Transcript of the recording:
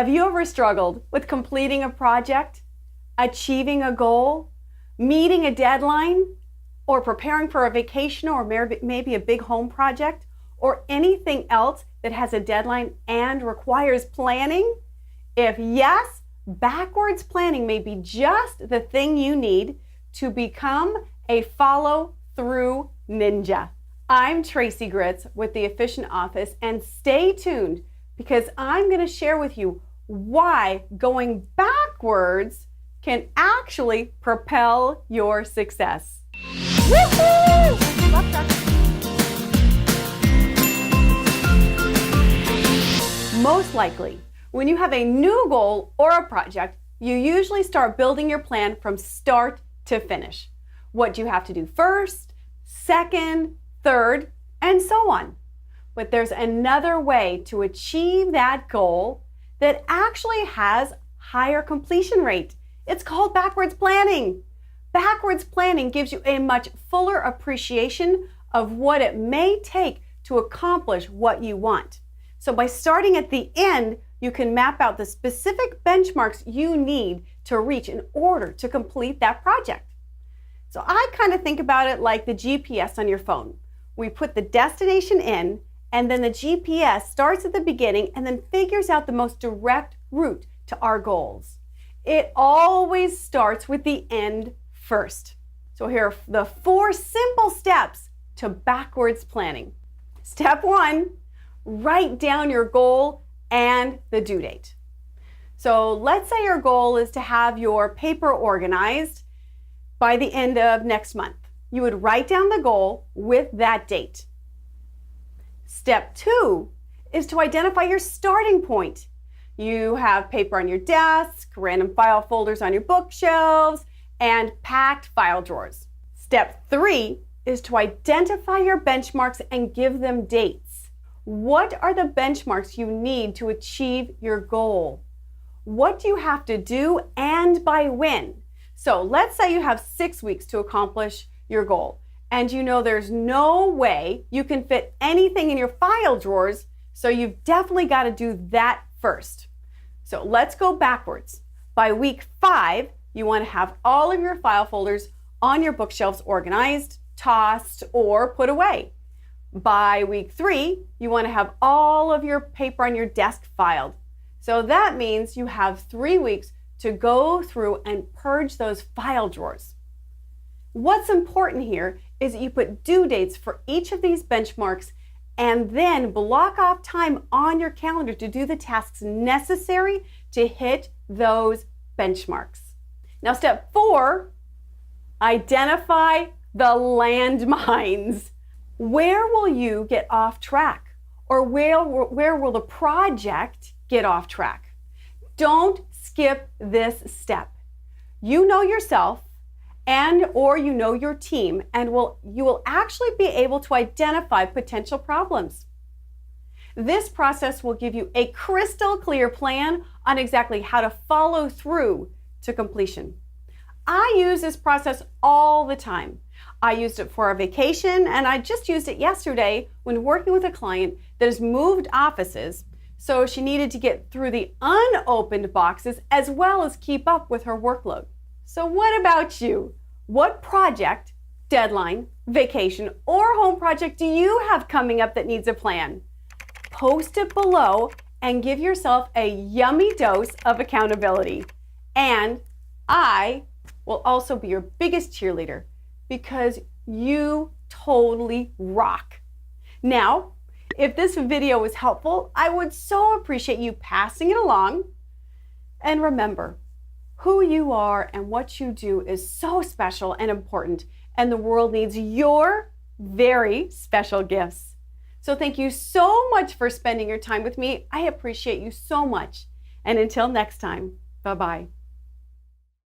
Have you ever struggled with completing a project, achieving a goal, meeting a deadline, or preparing for a vacation or maybe a big home project, or anything else that has a deadline and requires planning? If yes, backwards planning may be just the thing you need to become a follow-through ninja. I'm Tracey Gritz with the Efficient Office, and stay tuned because I'm going to share with you why going backwards can actually propel your success. Woohoo! Most likely, when you have a new goal or a project, you usually start building your plan from start to finish. What do you have to do first, second, third, and so on. But there's another way to achieve that goal that actually has higher completion rate. It's called backwards planning. Backwards planning gives you a much fuller appreciation of what it may take to accomplish what you want. So by starting at the end, you can map out the specific benchmarks you need to reach in order to complete that project. So I kind of think about it like the GPS on your phone. We put the destination in, and then the GPS starts at the beginning and then figures out the most direct route to our goals. It always starts with the end first. So here are the 4 simple steps to backwards planning. Step 1, write down your goal and the due date. So let's say your goal is to have your paper organized by the end of next month. You would write down the goal with that date. Step 2 is to identify your starting point. You have paper on your desk, random file folders on your bookshelves, and packed file drawers. Step 3 is to identify your benchmarks and give them dates. What are the benchmarks you need to achieve your goal? What do you have to do and by when? So let's say you have 6 weeks to accomplish your goal, and you know there's no way you can fit anything in your file drawers, so you've definitely got to do that first. So let's go backwards. By week 5, you want to have all of your file folders on your bookshelves organized, tossed, or put away. By week 3, you want to have all of your paper on your desk filed. So that means you have 3 weeks to go through and purge those file drawers. What's important here is that you put due dates for each of these benchmarks and then block off time on your calendar to do the tasks necessary to hit those benchmarks. Now, step 4, identify the landmines. Where will you get off track? Or where will the project get off track? Don't skip this step. You know yourself or you know your team, and you will actually be able to identify potential problems. This process will give you a crystal clear plan on exactly how to follow through to completion. I use this process all the time. I used it for a vacation, and I just used it yesterday when working with a client that has moved offices, so she needed to get through the unopened boxes as well as keep up with her workload. So what about you? What project, deadline, vacation, or home project do you have coming up that needs a plan? Post it below and give yourself a yummy dose of accountability. And I will also be your biggest cheerleader because you totally rock. Now, if this video was helpful, I would so appreciate you passing it along. And remember, who you are and what you do is so special and important, and the world needs your very special gifts. So thank you so much for spending your time with me. I appreciate you so much. And until next time, bye-bye.